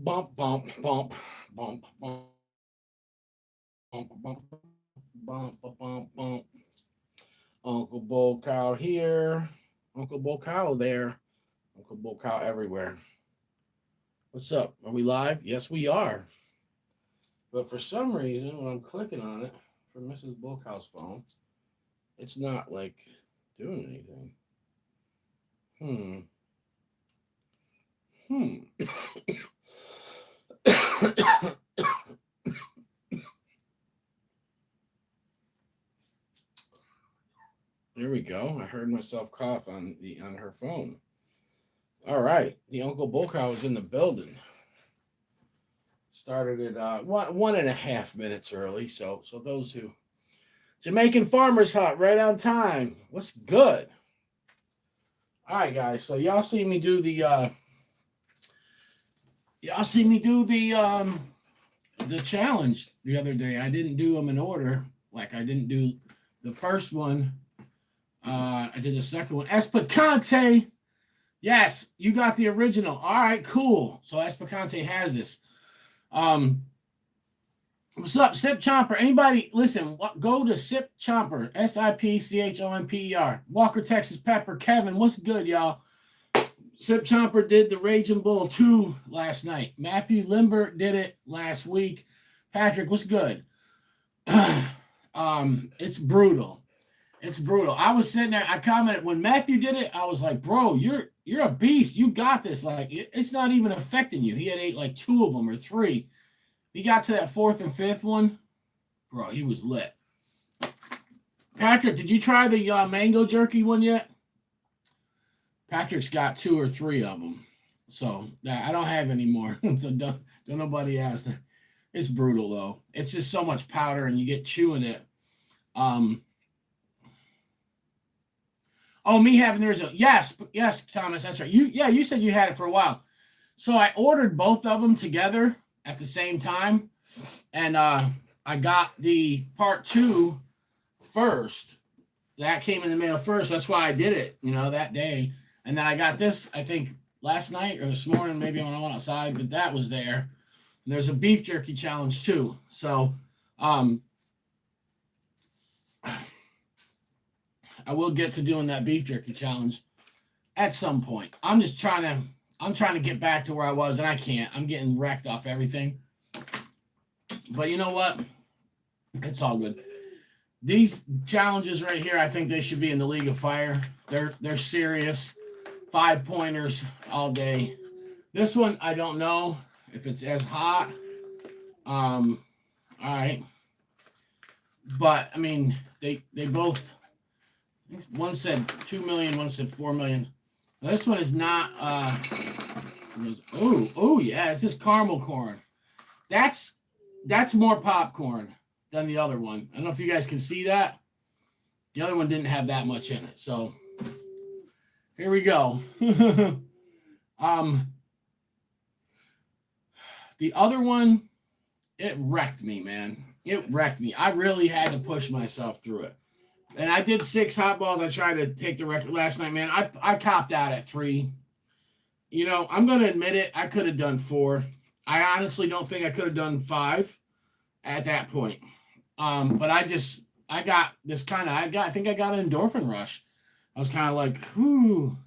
Bump, bump, bump, bump, bump, bump, bump, bump, bump, bump. Uncle Bull Cow here. Uncle Bull Cow there. Uncle Bull Cow everywhere. What's up? Are we live? Yes, we are. But for some reason, when I'm clicking on it for Mrs. Bull Cow's phone, it's not like doing anything. Hmm. Hmm. There we go. I heard myself cough on her phone. All right, the Uncle Bull Cow is in the building. Started at 1.5 minutes early. So those who Jamaican Farmers Hut right on time. What's good? All right, guys. So y'all see me do the challenge the other day. I didn't do them in order. Like I didn't do the first one. I did the second one. Espacante. Yes, you got the original. All right, cool. So Espacante has this. Um, what's up, Sip Chomper? Anybody listen? Go to Sip Chomper, SIPCHOMPER. Walker, Texas Pepper. Kevin, what's good, y'all? Sip Chomper did the Raging Bull 2 last night. Matthew Limber did it last week. Patrick, what's good? It's brutal. It's brutal. I was sitting there. I commented when Matthew did it. I was like, "Bro, you're a beast. You got this. Like, it's not even affecting you." He had ate like two of them or three. He got to that fourth and fifth one, bro. He was lit. Patrick, did you try the mango jerky one yet? Patrick's got two or three of them, so I don't have any more. So don't nobody ask. It's brutal though. It's just so much powder, and you get chewing it. Um, Oh, me having the original. Yes, yes, Thomas, that's right. You said you had it for a while. So I ordered both of them together at the same time, and I got the part two first. That came in the mail first. That's why I did it, that day. And then I got this, I think, last night or this morning, maybe when I went outside, but that was there. And there's a beef jerky challenge too. So I will get to doing that beef jerky challenge at some point. I'm trying to get back to where I was, and I can't. I'm getting wrecked off everything. But you know what? It's all good. These challenges right here, I think they should be in the League of Fire. They're serious. 5-pointers all day. This one, I don't know if it's as hot. All right. But I mean, they both. One said 2 million, one said 4 million. This one is not. Oh yeah, it's just caramel corn. That's more popcorn than the other one. I don't know if you guys can see that. The other one didn't have that much in it. So here we go. The other one, it wrecked me, man. It wrecked me. I really had to push myself through it. And I did 6 hot balls. I tried to take the record last night, man. I copped out at 3. I'm going to admit it. I could have done 4. I honestly don't think I could have done 5 at that point. But I got this I think I got an endorphin rush. I was kind of like, whew.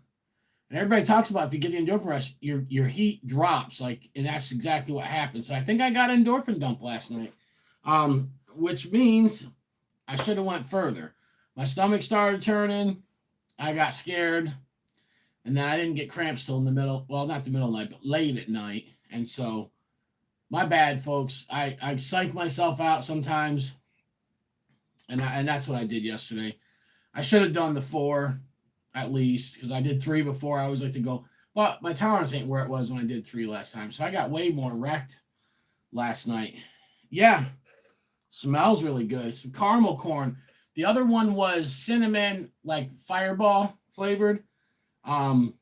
And everybody talks about if you get the endorphin rush, your heat drops, and that's exactly what happened. So I think I got an endorphin dump last night, which means I should have went further. My stomach started turning. I got scared. And then I didn't get cramps till in the middle. Well, not the middle of the night, but late at night. And so, my bad, folks. I psych myself out sometimes. And that's what I did yesterday. I should have done the 4 at least, because I did 3 before. I always like to go. But my tolerance ain't where it was when I did 3 last time. So I got way more wrecked last night. Yeah. Smells really good. Some caramel corn. The other one was cinnamon, like Fireball flavored. Yeah.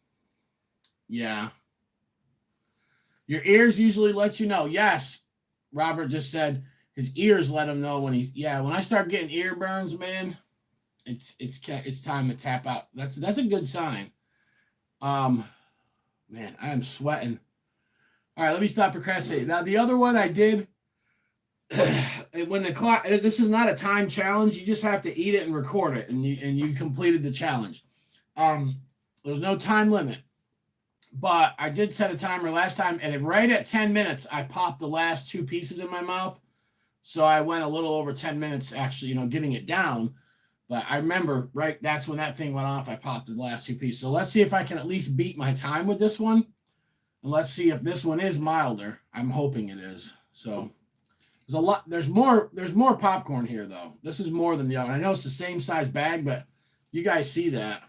Your ears usually let you know. Yes. Robert just said his ears let him know when when I start getting ear burns, man, it's time to tap out. That's a good sign. Man, I am sweating. All right, let me stop procrastinating. Now, the other one I did, when the clock, this is not a time challenge. You just have to eat it and record it, and you completed the challenge. Um, there's no time limit, but I did set a timer last time, and right at 10 minutes, I popped the last two pieces in my mouth. So I went a little over 10 minutes, actually, getting it down. But I remember, right, that's when that thing went off. I popped the last two pieces. So let's see if I can at least beat my time with this one. And let's see if this one is milder. I'm hoping it is. So there's a lot. There's more popcorn here, though. This is more than the other. I know it's the same size bag, but you guys see that.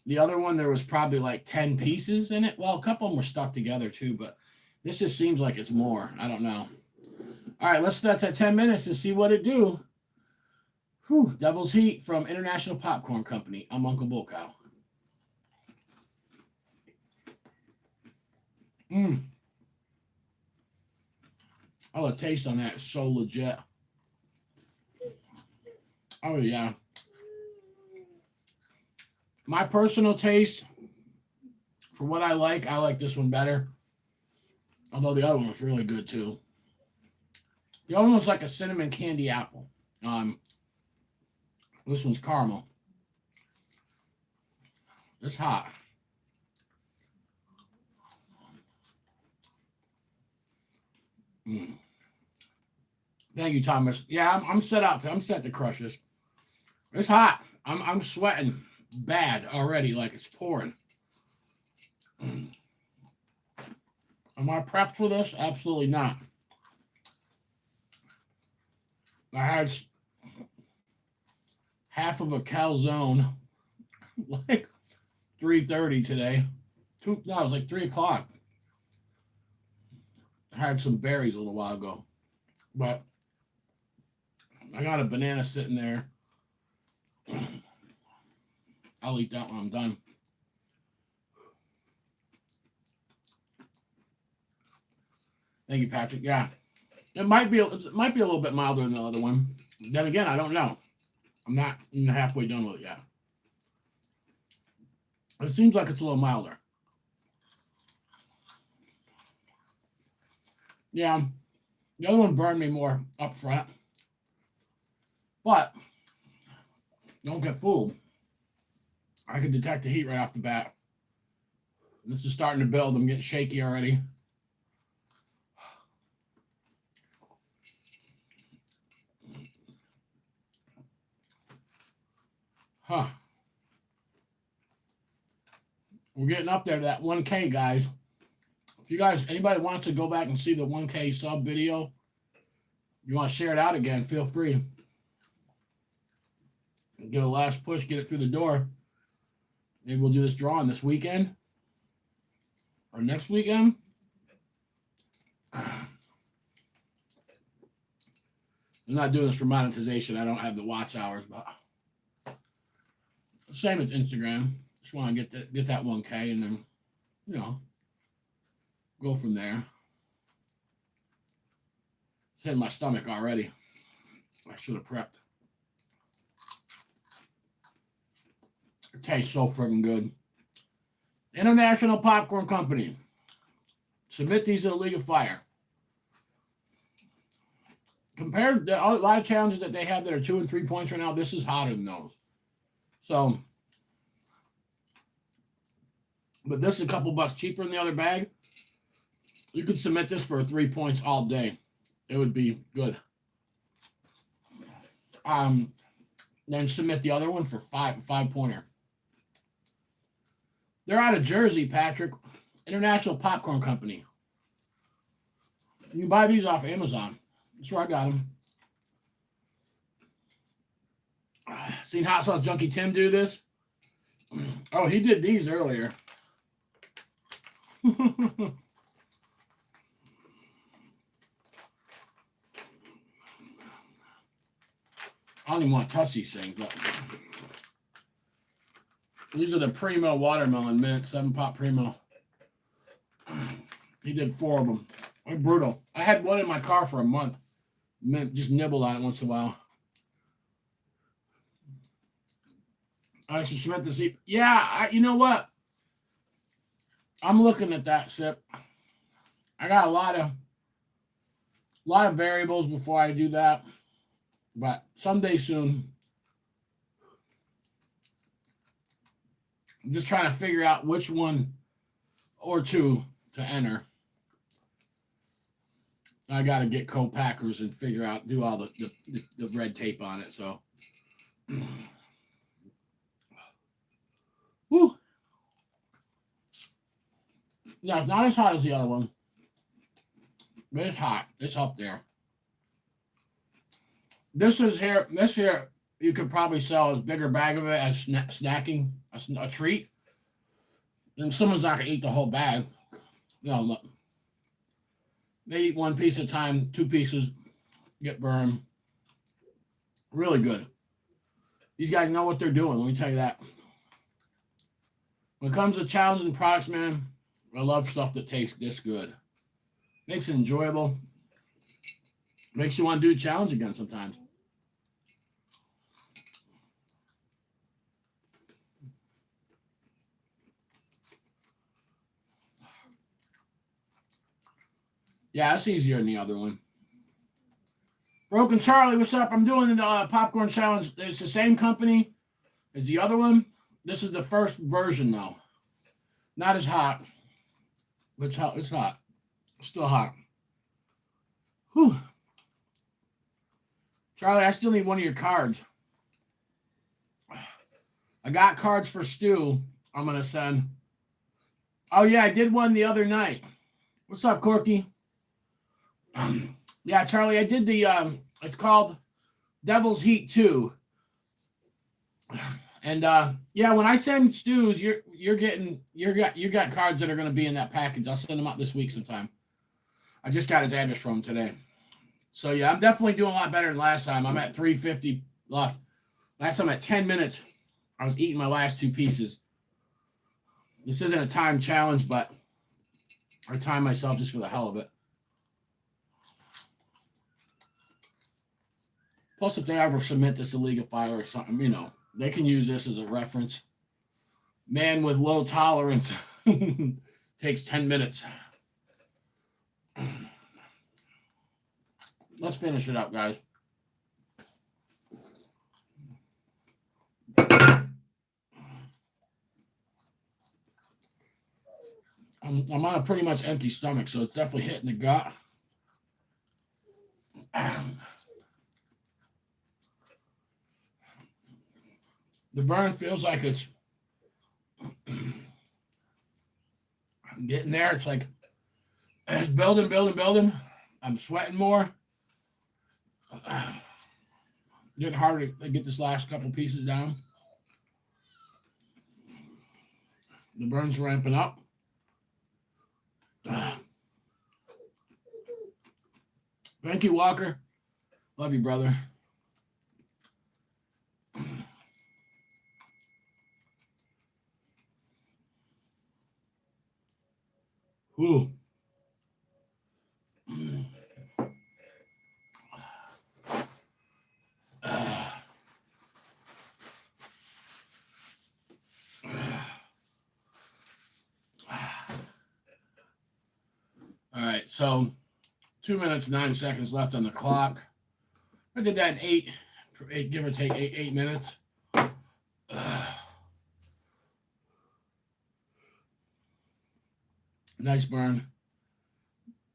The other one, there was probably like 10 pieces in it. Well, a couple of them were stuck together, too. But this just seems like it's more. I don't know. All right, let's start at 10 minutes and see what it do. Whew, Devil's Heat from International Popcorn Company. I'm Uncle Bull Cow. Oh, the taste on that is so legit. Oh, yeah. My personal taste, for what I like this one better. Although the other one was really good, too. The other one was like a cinnamon candy apple. This one's caramel. It's hot. Thank you, Thomas. Yeah, I'm set out. I'm set to crush this. It's hot. I'm sweating bad already, like it's pouring. Am I prepped for this? Absolutely not. I had half of a calzone, like 3:30 today. No, it was like 3 o'clock. I had some berries a little while ago, but I got a banana sitting there. I'll eat that when I'm done. Thank you, Patrick. Yeah, it might be a little bit milder than the other one. Then again, I don't know. I'm not halfway done with it yet. It seems like it's a little milder. Yeah, the other one burned me more up front. But don't get fooled. I can detect the heat right off the bat. This is starting to build. I'm getting shaky already. Huh. We're getting up there to that 1K, guys. If you guys, anybody wants to go back and see the 1K sub video, you want to share it out again, feel free. Get a last push, get it through the door. Maybe we'll do this drawing this weekend or next weekend. I'm not doing this for monetization. I don't have the watch hours, but same as Instagram. Just want to get that 1K and then, go from there. It's hitting my stomach already. I should have prepped. It tastes so freaking good. International Popcorn Company. Submit these to the League of Fire. Compared to a lot of challenges that they have that are 2 and 3 points right now, this is hotter than those. So, but this is a couple bucks cheaper than the other bag. You could submit this for 3 points all day. It would be good. Then submit the other one for 5-pointer. They're out of Jersey, Patrick. International Popcorn Company. You can buy these off Amazon. That's where I got them. Seen Hot Sauce Junkie Tim do this? Oh, he did these earlier. I don't even want to touch these things, but these are the Primo Watermelon Mint, 7-pot Primo. He did 4 of them. They're brutal. I had one in my car for a month. Mint, just nibbled on it once in a while. I should submit this. Yeah, you know what? I'm looking at that, Sip. I got a lot of variables before I do that, but someday soon. I'm just trying to figure out which one or two to enter. I got to get co-packers and figure out, do all the red tape on it. So, whew. Yeah, it's not as hot as the other one, but it's hot. It's up there. This here, you could probably sell a bigger bag of it as snacking, a treat. And someone's not going to eat the whole bag. Look. They eat one piece at a time, 2 pieces, get burned. Really good. These guys know what they're doing, let me tell you that. When it comes to challenging products, man, I love stuff that tastes this good. Makes it enjoyable. Makes you want to do a challenge again sometimes. Yeah, it's easier than the other one. Broken Charlie, what's up? I'm doing the popcorn challenge. It's the same company as the other one. This is the first version, though. Not as hot. But it's hot. It's hot. Still hot. Whew. Charlie, I still need one of your cards. I got cards for Stu. I'm going to send. Oh, yeah, I did one the other night. What's up, Corky? Yeah, Charlie, I did the it's called Devil's Heat 2. And yeah, when I send Stu's, you got cards that are going to be in that package. I'll send them out this week sometime. I just got his address from him today. So yeah, I'm definitely doing a lot better than last time. I'm at 350 left. Last time at 10 minutes, I was eating my last 2 pieces. This isn't a time challenge, but I time myself just for the hell of it. Plus, if they ever submit this to League of Fire or something, they can use this as a reference. Man with low tolerance takes 10 minutes. Let's finish it up, guys. I'm on a pretty much empty stomach, so it's definitely hitting the gut. The burn feels like it's I'm getting there. It's like it's building. I'm sweating more. Getting harder to get this last couple pieces down. The burn's ramping up. Thank you, Walker. Love you, brother. Ooh. All right, so 2 minutes, 9 seconds left on the clock. I did that in eight give or take 8 minutes. Nice burn.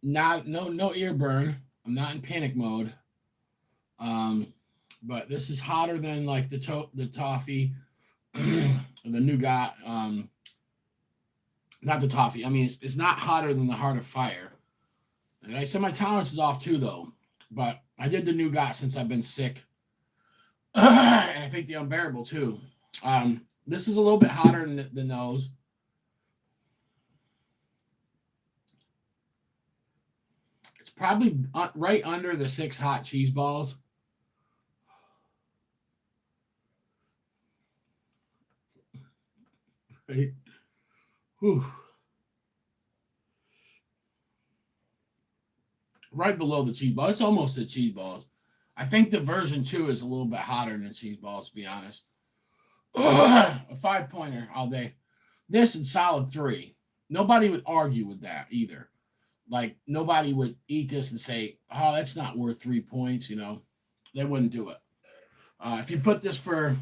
No ear burn. I'm not in panic mode. But this is hotter than like the toffee, the nougat. Not the toffee. I mean, it's not hotter than the Heart of Fire. And I said my tolerance is off too, though. But I did the nougat since I've been sick, and I think the unbearable too. This is a little bit hotter than those. It's probably right under the 6 hot cheese balls. Right. Whew. Right below the cheese ball. It's almost the cheese balls. I think the version 2 is a little bit hotter than cheese balls, to be honest. A 5-pointer all day. This and solid 3. Nobody would argue with that either. Like nobody would eat this and say, "Oh, that's not worth 3 points." They wouldn't do it. If you put this for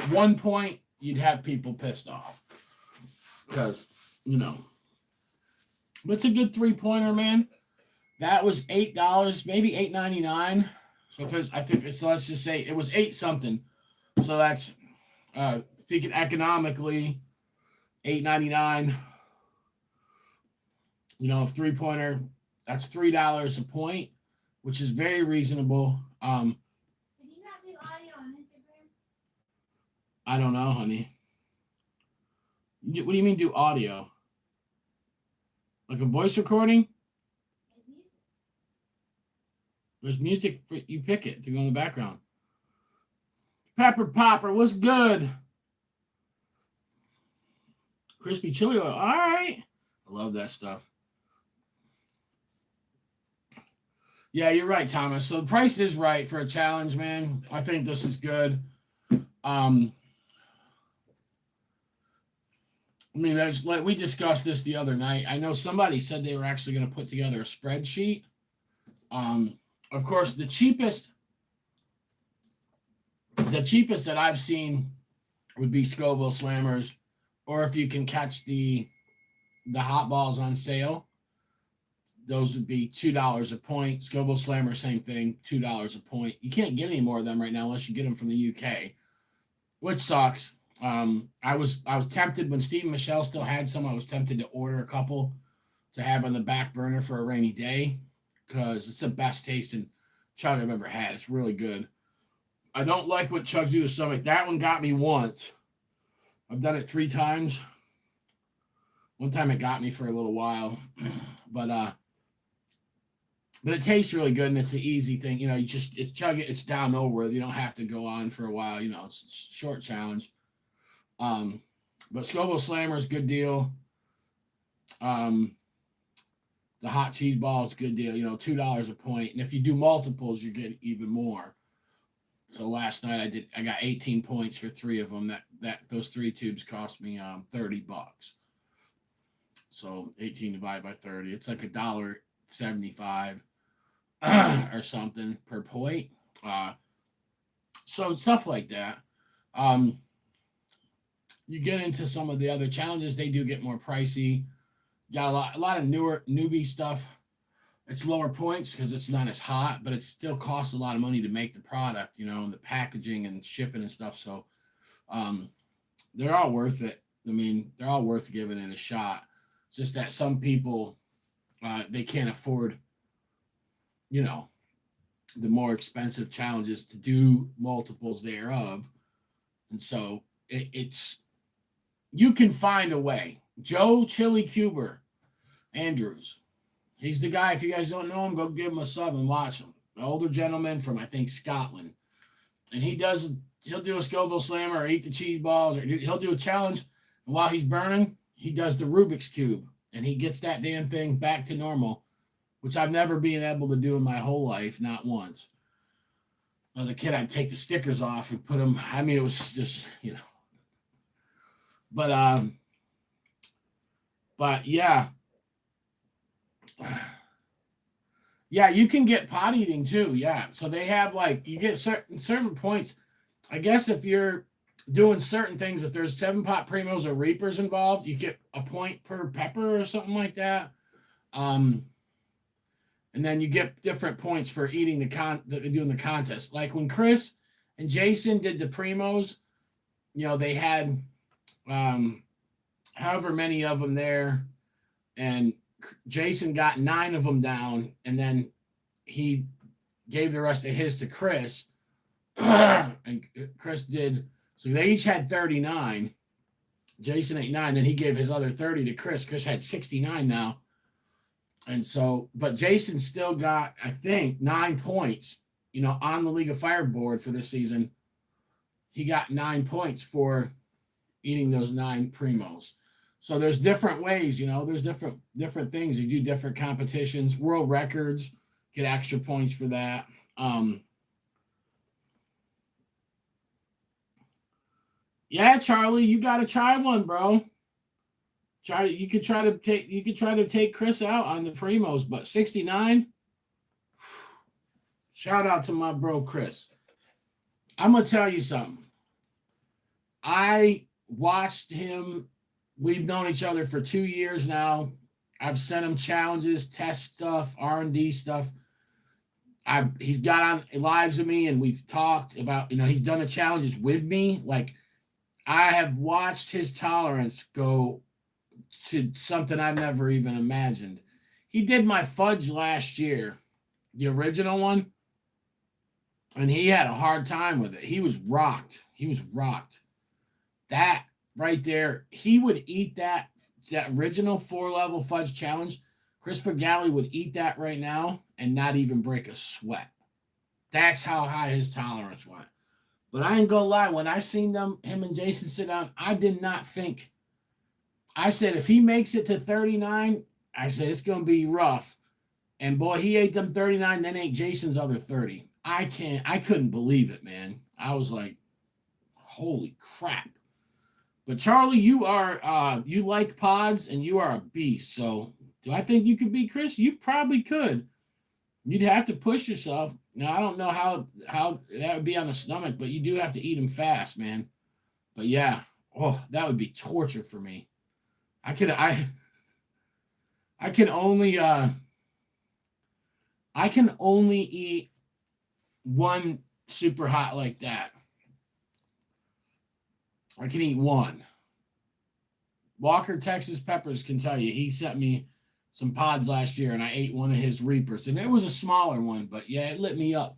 1 point, you'd have people pissed off because but it's a good 3-pointer, man. That was $8, maybe $8.99. So if it's, I think it's, so let's just say it was 8 something. So that's speaking economically, $8.99. 3-pointer, that's $3 a point, which is very reasonable. Did you not do audio on Instagram? I don't know, honey. What do you mean do audio? Like a voice recording? There's music for you pick it to go in the background. Pepper Popper, what's good? Crispy chili oil. All right. I love that stuff. Yeah, you're right, Thomas. So the price is right for a challenge, man. I think this is good. I mean, like we discussed this the other night. I know somebody said they were actually going to put together a spreadsheet. Of course, the cheapest that I've seen would be Scoville Slammers, or if you can catch the hot balls on sale, those would be $2 a point. Scoville Slammer, same thing, $2 a point. You can't get any more of them right now unless you get them from the UK, which sucks. I was tempted when Steve Michelle still had some. I was tempted to order a couple to have on the back burner for a rainy day because it's the best tasting chug I've ever had. It's really good. I don't like what chugs do to the stomach. That one got me once. I've done it 3 times. One time it got me for a little while, but it tastes really good and it's an easy thing. It's chug it. It's down over. You don't have to go on for a while. It's a short challenge. But Scoville Slammer is good deal. The hot cheese ball is good deal. $2 a point, and if you do multiples, you get even more. So last night I got 18 points for 3 of them. Those 3 tubes cost me $30. So 18 divided by 30, it's like $1.75 or something per point. So stuff like that. You get into some of the other challenges, they do get more pricey. Got a lot of newer newbie stuff. It's lower points because it's not as hot, but it still costs a lot of money to make the product, and the packaging and shipping and stuff. So they're all worth it. I mean, they're all worth giving it a shot. It's just that some people, they can't afford, the more expensive challenges to do multiples thereof. And so it's, you can find a way. Joe Chili Cuber Andrews. He's the guy. If you guys don't know him, go give him a sub and watch him. An older gentleman from, I think, Scotland. And he'll do a Scoville Slammer or eat the cheese balls, or he'll do a challenge. And while he's burning, he does the Rubik's Cube. And he gets that damn thing back to normal, which I've never been able to do in my whole life, not once. As a kid, I'd take the stickers off and put them. I mean, it was just, But yeah. Yeah, you can get pot eating too. Yeah. So they have you get certain points. I guess if you're doing certain things, if there's 7-pot primos or reapers involved, you get a point per pepper or something like that. And then you get different points for eating doing the contest. Like when Chris and Jason did the primos, they had however many of them there, and Jason got 9 of them down, and then he gave the rest of his to Chris, and Chris did. So they each had 39. Jason ate 9, then he gave his other 30 to Chris. Chris had 69 now, and so, but Jason still got, I think, 9 points. On the League of Fire board for this season, he got 9 points for eating those 9 primos. So there's different ways, there's different things. You do different competitions, world records, get extra points for that. Yeah, Charlie, you got to try one, bro. You could try to take Chris out on the primos, but 69. Shout out to my bro Chris. I'm gonna tell you something. I watched him. We've known each other for 2 years now. I've sent him challenges, test stuff, R&D stuff. He's got on lives with me, and we've talked about, he's done the challenges with me. Like, I have watched his tolerance go to something I've never even imagined. He did my fudge last year, the original one, and he had a hard time with it. He was rocked. That right there, he would eat that original 4-level fudge challenge. Christopher Galley would eat that right now and not even break a sweat. That's how high his tolerance went. But I ain't gonna lie, when I seen him and Jason sit down, I did not think. I said, if he makes it to 39, I said, it's gonna be rough. And boy, he ate them 39, then ate Jason's other 30. I couldn't believe it, man. I was like, holy crap. But Charlie, you are you like pods and you are a beast. So do I think you could beat Chris? You probably could. You'd have to push yourself. Now I don't know how that would be on the stomach, but you do have to eat them fast, man. But yeah, that would be torture for me. I can only eat one super hot like that. I can eat one. Walker Texas Peppers can tell you, he sent me some pods last year and I ate one of his Reapers, and it was a smaller one, but yeah, it lit me up.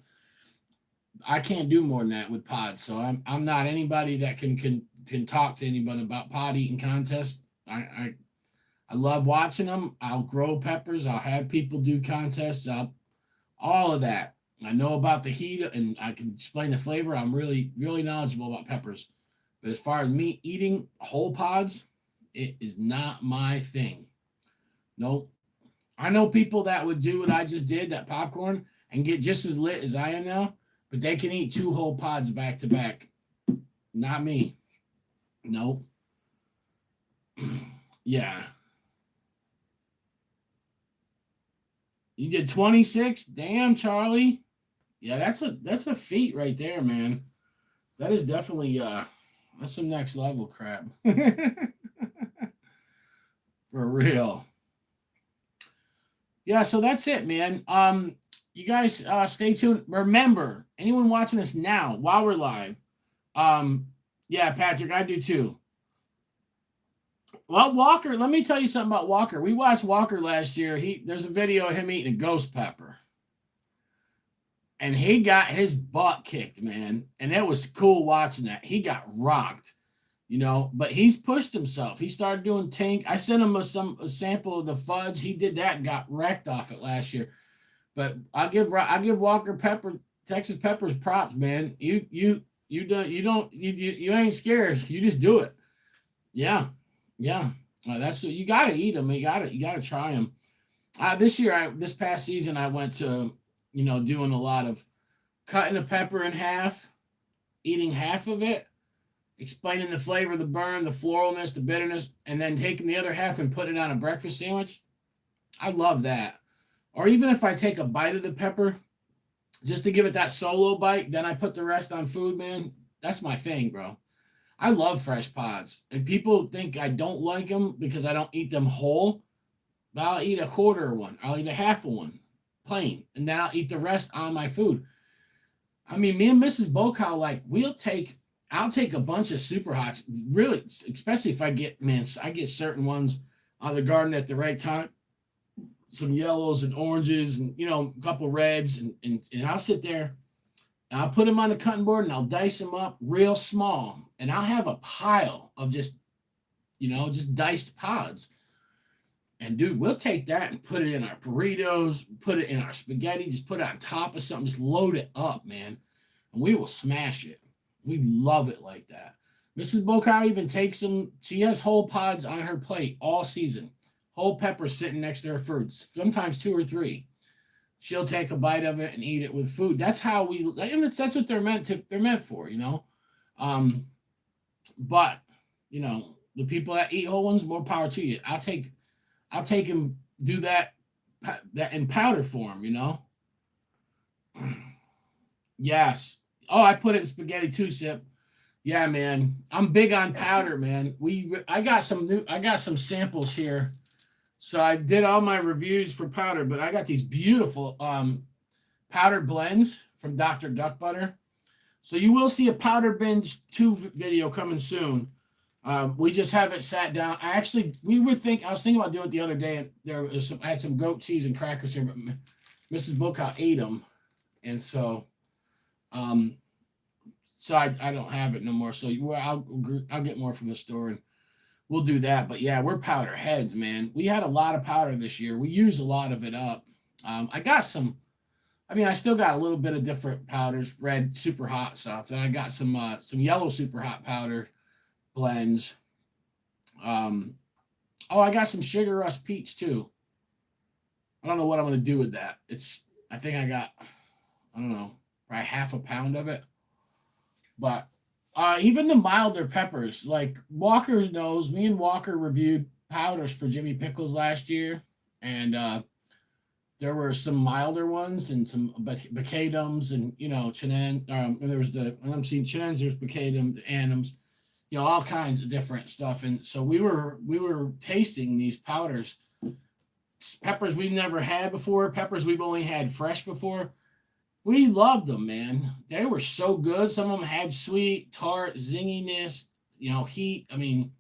I can't do more than that with pods, so I'm not anybody that can talk to anybody about pod eating contests. I love watching them. I'll grow peppers. I'll have people do contests. All of that. I know about the heat and I can explain the flavor. I'm really, really knowledgeable about peppers. But as far as me eating whole pods, it is not my thing. Nope. I know people that would do what I just did, that popcorn, and get just as lit as I am now, but they can eat 2 whole pods back to back. Not me. Nope. Yeah. You did 26? Damn, Charlie. Yeah, that's a feat right there, man. That is definitely that's some next level crap. For real. Yeah, so that's it, man. You guys stay tuned. Remember, anyone watching this now while we're live, yeah, Patrick, I do too. Well, Walker, let me tell you something about Walker. We watched Walker last year. There's a video of him eating a ghost pepper. And he got his butt kicked, man. And it was cool watching that. He got rocked, but he's pushed himself. He started doing tank. I sent him a sample of the fudge. He did that and got wrecked off it last year. But I give Walker Texas Peppers props, man. You ain't scared. You just do it. Yeah. Yeah. That's you got to eat them. You got to try them. This past season, I went to, doing a lot of cutting a pepper in half, eating half of it, explaining the flavor, the burn, the floralness, the bitterness, and then taking the other half and putting it on a breakfast sandwich. I love that. Or even if I take a bite of the pepper, just to give it that solo bite, then I put the rest on food, man. That's my thing, bro. I love fresh pods. And people think I don't like them because I don't eat them whole. But I'll eat a quarter of one. I'll eat a half of one, plain. And then I'll eat the rest on my food. I mean, me and Mrs. Bokow, I'll take a bunch of super hots, really, especially if I get certain ones out of the garden at the right time. Some yellows and oranges and, a couple reds. And I'll sit there and I'll put them on the cutting board and I'll dice them up real small. And I'll have a pile of just diced pods. And dude, we'll take that and put it in our burritos, put it in our spaghetti, just put it on top of something, just load it up, man. And we will smash it. We love it like that. Mrs. Bokow even takes them. She has whole pods on her plate all season. Whole peppers sitting next to her food, sometimes 2 or 3. She'll take a bite of it and eat it with food. That's how that's what they're meant for, But, The people that eat whole ones, more power to you. I'll take and do that in powder form. Yes. Oh, I put it in spaghetti too, Sip. Yeah, man. I'm big on powder, man. I got some samples here. So I did all my reviews for powder, but I got these beautiful powder blends from Dr. Duck Butter. So you will see a powder binge 2 video coming soon. We just haven't sat down. I was thinking about doing it the other day, and I had some goat cheese and crackers here, but Mrs. Bocock ate them, and so um, I don't have it no more. So I'll get more from the store, and we'll do that. But yeah, we're powder heads, man. We had a lot of powder this year. We use a lot of it up. I got some. I mean, I still got a little bit of different powders, red super hot stuff, and I got some yellow super hot powder blends. I got some sugar rush peach too. I don't know what I'm gonna do with that. I think I got, I don't know, probably half a pound of it. But even the milder peppers, like Walker knows, me and Walker reviewed powders for Jimmy Pickles last year, and there were some milder ones and some Bacadums and Chenin. And there was I'm seeing Chenins, there's Bacadum, Anims, all kinds of different stuff. And so we were tasting these powders, peppers we've never had before, peppers we've only had fresh before. We loved them, man. They were so good. Some of them had sweet, tart, zinginess, heat. I mean,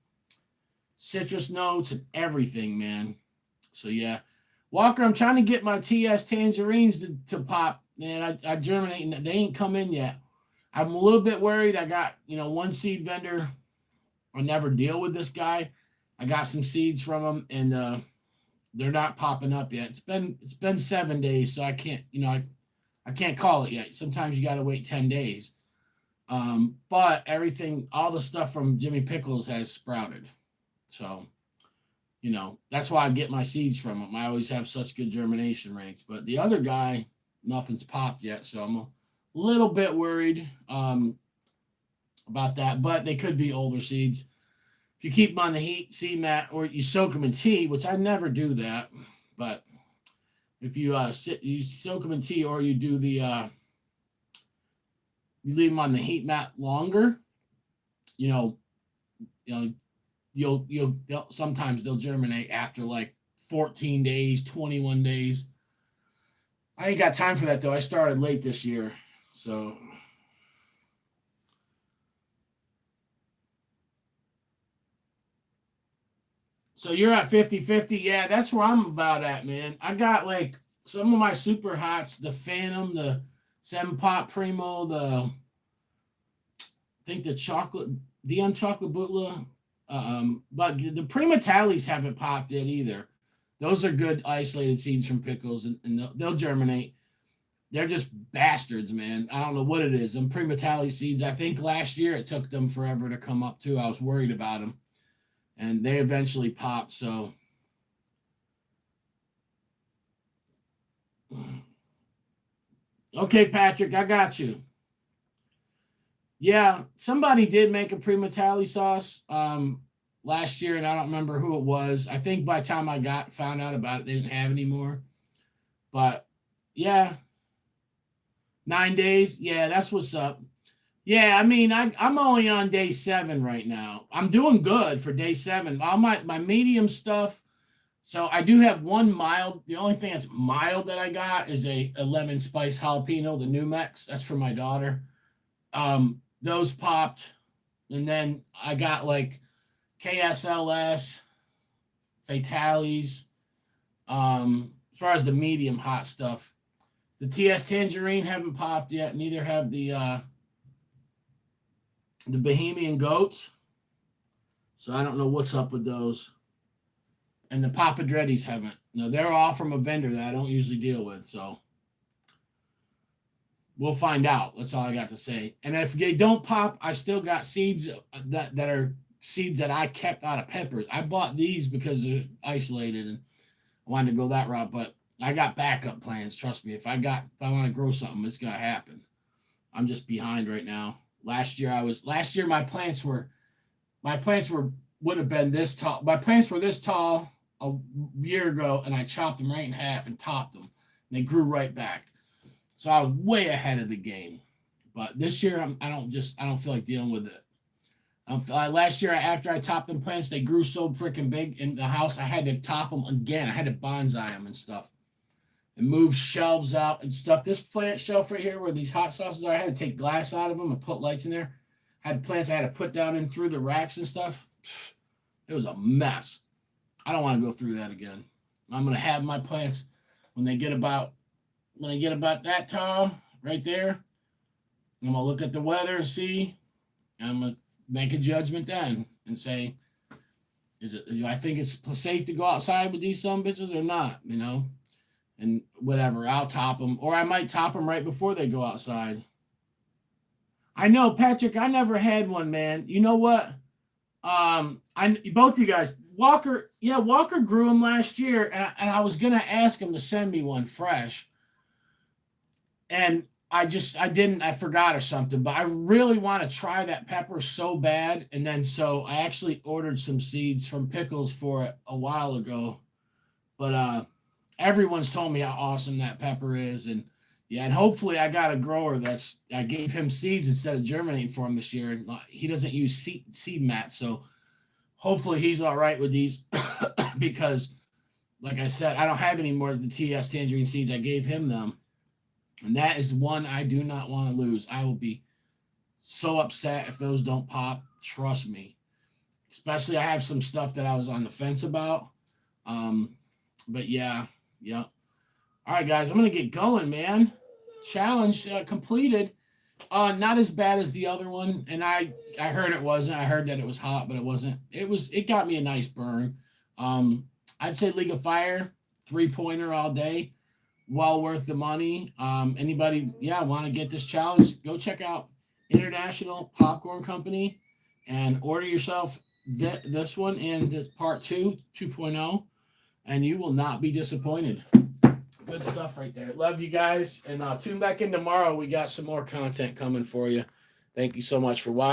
citrus notes and everything, man. So yeah, Walker, I'm trying to get my TS tangerines to pop, man. I germinate, and they ain't come in yet. I'm a little bit worried. I got one seed vendor. I'll never deal with this guy. I got some seeds from him, and they're not popping up yet. It's been 7 days, so I can't I can't call it yet. Sometimes you got to wait 10 days. But all the stuff from Jimmy Pickles has sprouted. So, that's why I get my seeds from him. I always have such good germination rates. But the other guy, nothing's popped yet. So I'm a little bit worried about that. But they could be older seeds. If you keep them on the heat seed mat, or you soak them in tea, which I never do that. But if you you soak them in tea, or you do you leave them on the heat mat longer, you'll sometimes they'll germinate after like 14 days, 21 days. I ain't got time for that though. I started late this year, so. So you're at 50-50. Yeah, that's where I'm about at, man. I got like some of my super hots, the Phantom, the 7-Pot Primo, I think the Dion Chocolate Butla. But the Prima Tallies haven't popped yet either. Those are good isolated seeds from Pickles, and they'll germinate. They're just bastards, man. I don't know what it is. Them Prima Tally seeds, I think last year it took them forever to come up too. I was worried about them. And they eventually popped, so. Okay, Patrick, I got you. Yeah, somebody did make a Prima Tally sauce last year, and I don't remember who it was. I think by the time I found out about it, they didn't have any more. But, yeah. 9 days? Yeah, that's what's up. Yeah, I mean, I'm only on day 7 right now. I'm doing good for day 7. All my medium stuff. So I do have one mild. The only thing that's mild that I got is a lemon spice jalapeno, the Numex. That's for my daughter. Those popped. And then I got like KSLS, Fatales. As far as the medium hot stuff. The TS Tangerine haven't popped yet. Neither have the Bohemian Goats. So I don't know what's up with those. And the Papa Dreddies haven't. No, they're all from a vendor that I don't usually deal with. So we'll find out. That's all I got to say. And if they don't pop, I still got seeds that are seeds that I kept out of peppers. I bought these because they're isolated and I wanted to go that route. But I got backup plans. Trust me. If I want to grow something, it's gonna happen. I'm just behind right now. Last year my plants were would have been this tall. My plants were this tall a year ago, and I chopped them right in half and topped them. And they grew right back. So I was way ahead of the game. But this year, I don't feel like dealing with it. Last year, after I topped them plants, they grew so freaking big in the house. I had to top them again. I had to bonsai them and stuff, and move shelves out and stuff. This plant shelf right here, where these hot sauces are, I had to take glass out of them and put lights in there. I had plants I had to put down in through the racks and stuff. It was a mess. I don't want to go through that again. I'm gonna have my plants when they get about that tall, right there. I'm gonna look at the weather and see. I'm gonna make a judgment then and say, do I think it's safe to go outside with these some bitches or not? You know, and whatever. I'll top them, or I might top them right before they go outside. I know, Patrick. I never had one, man. You know what? Both you guys, Walker grew them last year, and I was gonna ask him to send me one fresh, and I forgot or something. But I really want to try that pepper so bad, and then so I actually ordered some seeds from Pickles for it a while ago, but everyone's told me how awesome that pepper is, and yeah, and hopefully I got a grower I gave him seeds instead of germinating for him this year, and he doesn't use seed mats, so hopefully he's all right with these because, like I said, I don't have any more of the TS tangerine seeds. I gave him them, and that is one I do not want to lose. I will be so upset if those don't pop. Trust me. Especially I have some stuff that I was on the fence about. But yeah. All right, guys, I'm going to get going, man. Challenge completed. Not as bad as the other one, and I heard it wasn't. I heard that it was hot, but it wasn't. It got me a nice burn. I'd say League of Fire 3-pointer all day, well worth the money. Anybody, want to get this challenge? Go check out International Popcorn Company and order yourself this one and this part 2.0, and you will not be disappointed. Good stuff right there. Love you guys. And tune back in tomorrow. We got some more content coming for you. Thank you so much for watching.